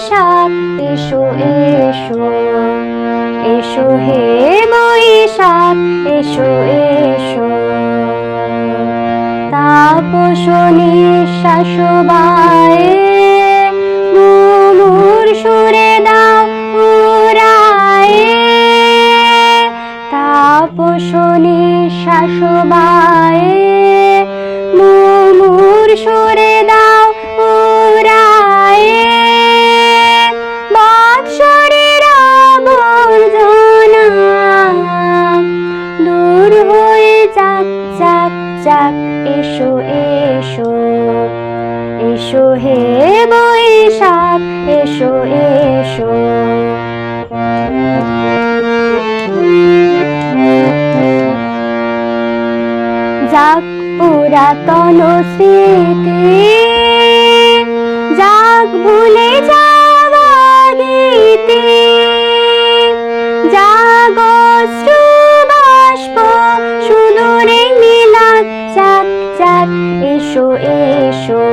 বৈশাখ এসো এসো, এসো হে বৈশাখ এসো এসো। তাপস নিঃশ্বাস বায়ে মুমুর সুরে দাও উড়ায়ে। তাপস নিঃশ্বাস বায়ে মুমুর সুরে দাও উড়ায়ে। বৎসরের আবর্জনা দূর হয়ে যাক যাক যাক, এসো এসো, এসো হে বৈশাখ এসো এসো। যাক পুরাতন স্মৃতি, যাক ভুলে যাওয়া গীতি, যাক অশ্রু বাষ্প সুদূরে মিলাক যাক যাক, এসো এসো,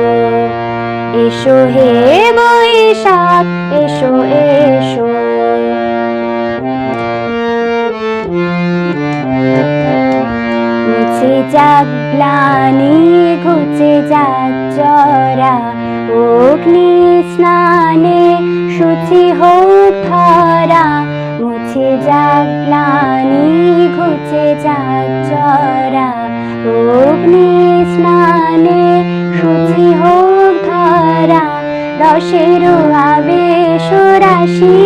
এসো হে বৈশাখ এসো এসো। মুছে যাক গ্লানি ঘুচে যাক জরা, অগ্নি স্নানে শুচি হোক ধরা। মুছে যাক গ্লানি ঘুচে যাক জরা, অগ্নি স্নানে শুচি হোক ধরা। রসের আবেশ রাশি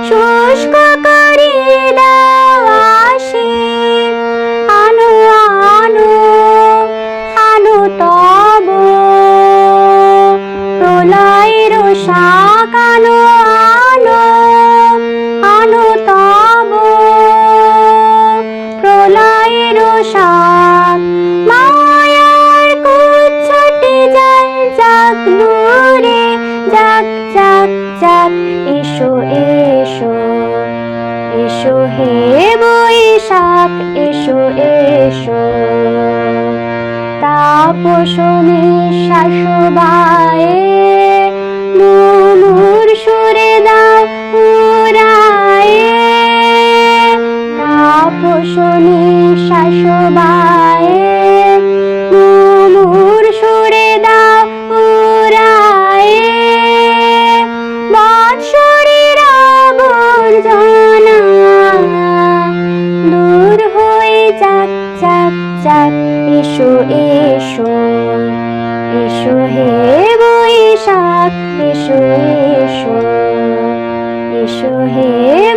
শুষ্ক করে দাও আসি। আনো আনো আনো তব প্রলয়ের শাক, আনো আনো আনো তব প্রলয়ের শাক। মায়ার কুচ্ছটে যাক যাক দূরে যাক যাক যাক, এসো এসো, এসো হে বৈশাখ এসো এসো। তাপস নিঃশ্বাস বায়ে মুমুর সুরে দাও উড়ায়ে। তাপস নিঃশ্বাস বায়ে মুমুর সুরে দাও উড়ায়ে। বৎসরের আবর্জনা দূর হয়ে যাক যাক যাক, এসো এসো, এসো হে বৈশাখ এসো এসো, এসো হে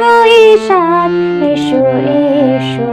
বৈশাখ এসো এসো।